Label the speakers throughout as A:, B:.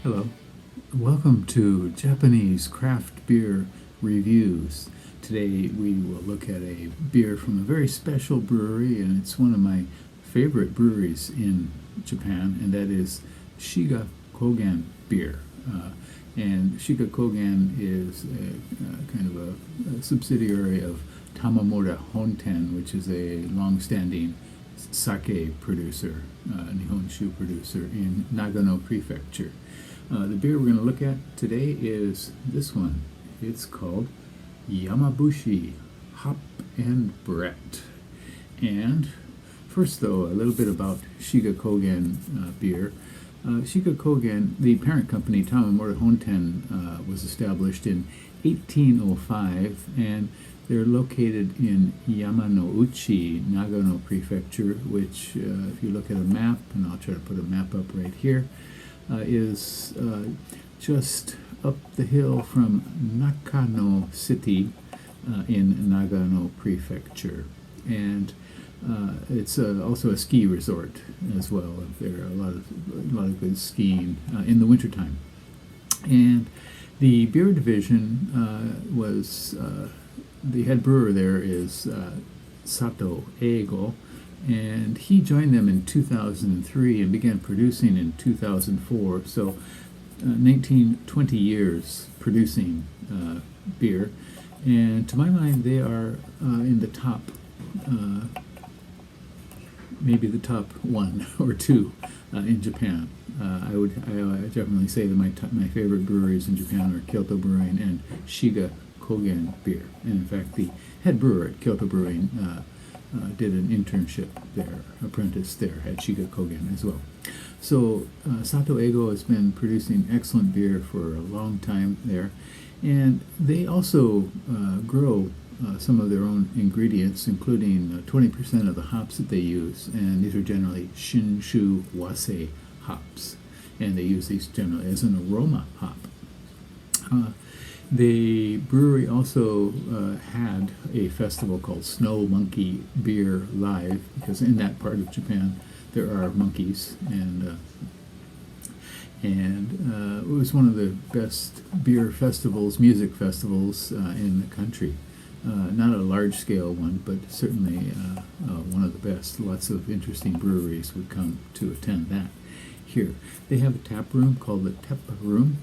A: Hello, welcome to Japanese craft beer reviews. Today we will look at a beer from a very special brewery, and it's one of my favorite breweries in Japan, and that is Shiga Kogen Beer. And Shiga Kogen is kind of a subsidiary of Tamamura-Honten, which is a long-standing sake producer, Nihonshu producer in Nagano Prefecture. The beer we're going to look at today is this one. It's called Yamabushi Hop Brett. And first, though, a little bit about Shiga Kogen beer. Shiga Kogen, the parent company, Tamamura-Honten, was established in 1805, and they're located in Yamanouchi, Nagano Prefecture, which, if you look at a map, and I'll try to put a map up right here, is just up the hill from Nakano City in Nagano Prefecture. And it's also a ski resort as well. There are a lot of good skiing in the wintertime. And the beer division was, the head brewer there is Sato Eigo, and he joined them in 2003 and began producing in 2004. So 20 years producing beer. And to my mind, they are in the top, maybe the top one or two in Japan. I would definitely say that my favorite breweries in Japan are Kyoto Brewing and Shiga Kogen Beer. And in fact, the head brewer at Kyoto Brewing did an internship there, apprentice there at Shiga Kogen as well. So Sato Eigo has been producing excellent beer for a long time there, and they also grow some of their own ingredients, including 20% of the hops that they use, and these are generally Shinshu Wase hops, and they use these generally as an aroma hop. The brewery also had a festival called Snow Monkey Beer Live, because in that part of Japan there are monkeys, and it was one of the best beer festivals, music festivals in the country. Not a large-scale one, but certainly one of the best. Lots of interesting breweries would come to attend that. Here, they have a tap room called the Tep Room.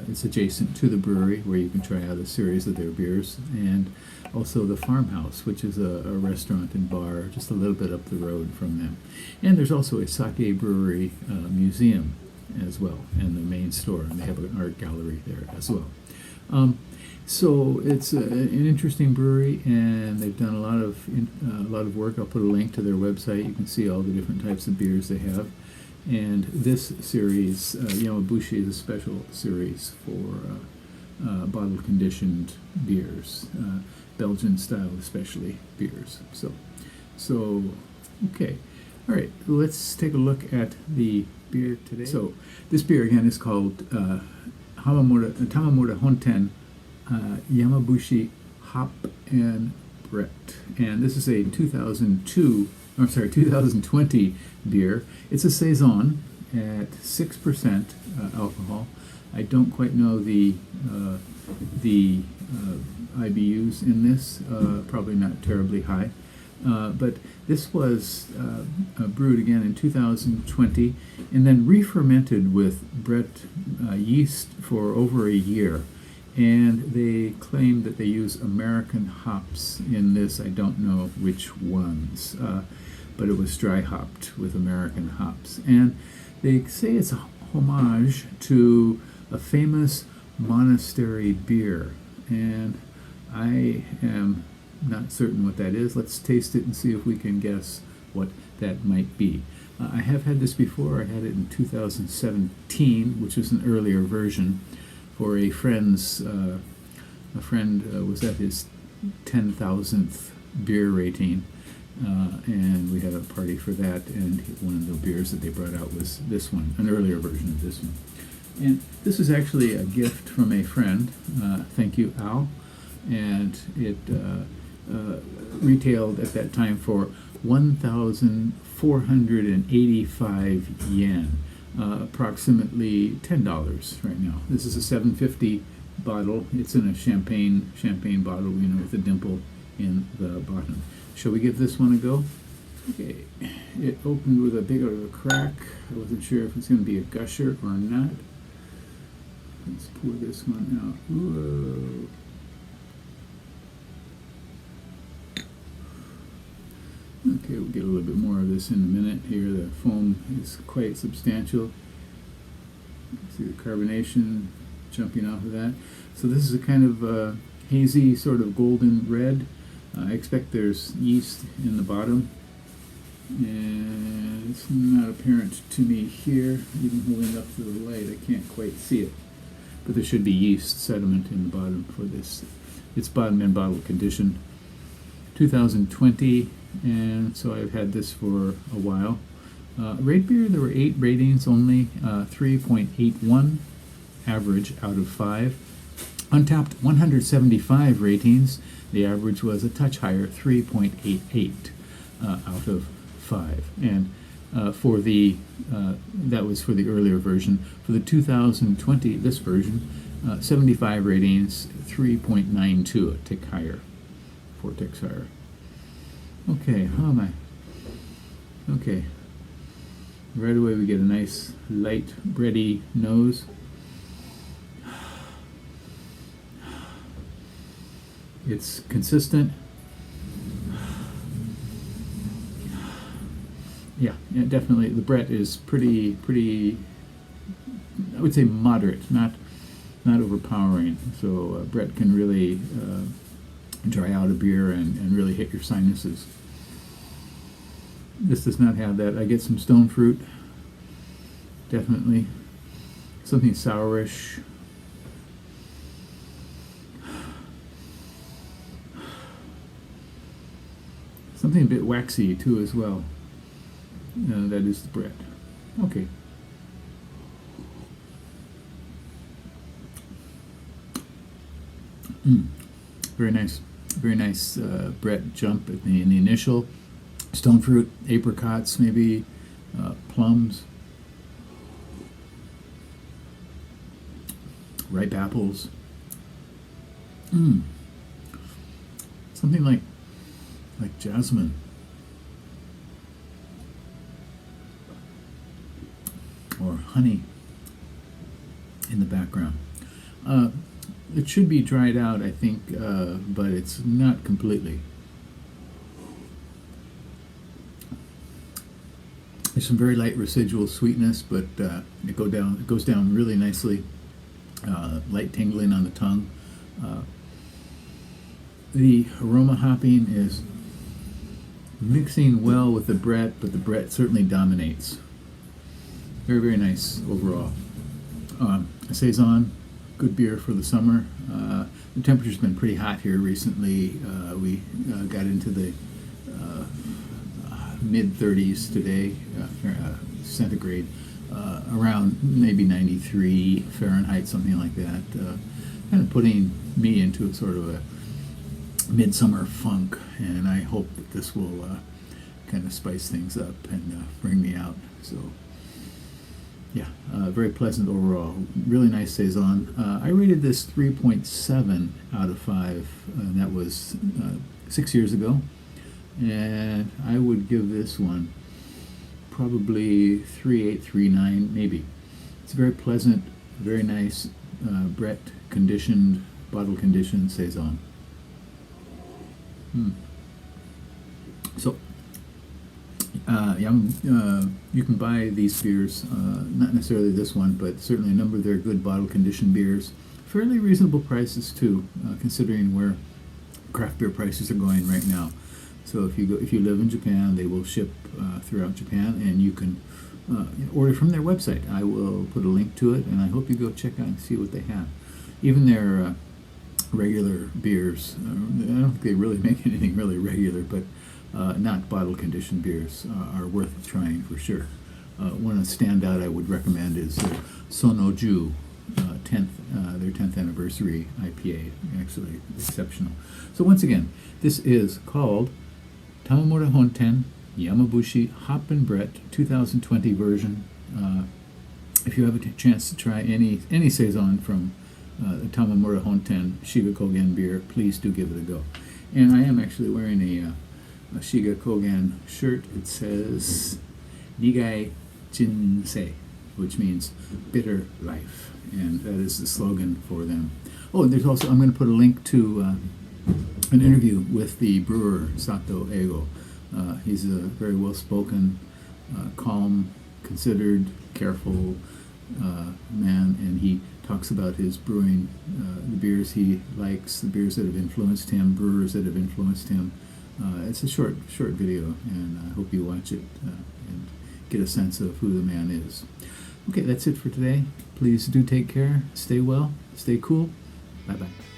A: It's adjacent to the brewery, where you can try out a series of their beers, and also the Farmhouse, which is a restaurant and bar just a little bit up the road from them. And there's also a sake brewery museum as well, and the main store, and they have an art gallery there as well. So it's an interesting brewery, and they've done a lot of work. I'll put a link to their website. You can see all the different types of beers they have. And this series, Yamabushi, is a special series for bottle-conditioned beers, Belgian-style especially beers. So, okay. All right, let's take a look at the beer today. So this beer, again, is called Tamamura-Honten Yamabushi Hop Brett. And this is a 2020 beer. It's a Saison at 6% alcohol. I don't quite know the IBUs in this, probably not terribly high. But this was brewed again in 2020 and then re-fermented with Brett yeast for over a year. And they claim that they use American hops in this. I don't know which ones, but it was dry hopped with American hops. And they say it's a homage to a famous monastery beer. And I am not certain what that is. Let's taste it and see if we can guess what that might be. I have had this before. I had it in 2017, which is an earlier version, for a friend's, a friend was at his 10,000th beer rating, and we had a party for that, and one of the beers that they brought out was this one, an earlier version of this one. And this is actually a gift from a friend. Thank you, Al. And it retailed at that time for 1,485 yen. approximately $10 right now. This is a 750 bottle. It's in a champagne bottle, with a dimple in the bottom. Shall we give this one a go? Okay, it opened with a big of a crack. I wasn't sure if it's going to be a gusher or not. Let's pour this one out. Whoa. Okay, we'll get a little bit more of this in a minute here. The foam is quite substantial. See the carbonation jumping off of that. So this is a kind of hazy, sort of golden red. I expect there's yeast in the bottom. And it's not apparent to me here. Even holding it up to the light, I can't quite see it. But there should be yeast sediment in the bottom for this. It's bottom and bottle condition. 2020, and so I've had this for a while. Rate beer, there were 8 ratings only, 3.81 average out of 5. Untapped, 175 ratings. The average was a touch higher, 3.88 out of 5. And for the that was for the earlier version. For the 2020, this version, 75 ratings, 3.92, a tick higher, 4 ticks higher. Okay, how am I? Okay. Right away we get a nice light bready nose. It's consistent. Yeah, definitely. The Brett is pretty. I would say moderate, not overpowering. So Brett can really dry out a beer and really hit your sinuses. This does not have that. I get some stone fruit, definitely. Something sourish. Something a bit waxy too as well. That is the Brett. Okay. Very nice. Very nice Brett jump in the initial. Stone fruit, apricots, maybe plums, ripe apples. Something like jasmine. Or honey in the background. It should be dried out, I think, but it's not completely. There's some very light residual sweetness, but it goes down really nicely. Light tingling on the tongue. The aroma hopping is mixing well with the Brett, but the Brett certainly dominates. Very, very nice overall. A Saison, good beer for the summer. The temperature's been pretty hot here recently. We got into the mid-30s today, centigrade, around maybe 93 Fahrenheit, something like that. Kind of putting me into sort of a midsummer funk, and I hope that this will kind of spice things up and bring me out. So, yeah, very pleasant overall. Really nice Saison. I rated this 3.7 out of 5, and that was 6 years ago. And I would give this one probably 3.8, 3.9, maybe. It's very pleasant, very nice Brett conditioned, bottle conditioned Saison. So, you can buy these beers, not necessarily this one, but certainly a number of their good bottle conditioned beers. Fairly reasonable prices too, considering where craft beer prices are going right now. So if you live in Japan, they will ship throughout Japan, and you can order from their website. I will put a link to it, and I hope you go check out and see what they have. Even their regular beers, I don't think they really make anything really regular, but not bottle conditioned beers are worth trying for sure. One standout I would recommend is their Sonoju, their 10th anniversary IPA. Actually exceptional. So once again, this is called Tamamura-Honten Yamabushi Hop Brett 2020 version. if you have a chance to try any saison from the Tamamura-Honten Shiga Kogen Beer, please do give it a go. And I am actually wearing a Shiga Kogen shirt. It says Nigai Jinsei, which means bitter life, and that is the slogan for them. Oh, and there's also, I'm going to put a link to an interview with the brewer, Sato Eigo. He's a very well-spoken, calm, considered, careful man, and he talks about his brewing, the beers he likes, the beers that have influenced him, brewers that have influenced him. It's a short video, and I hope you watch it and get a sense of who the man is. Okay, that's it for today. Please do take care, stay well, stay cool. Bye-bye.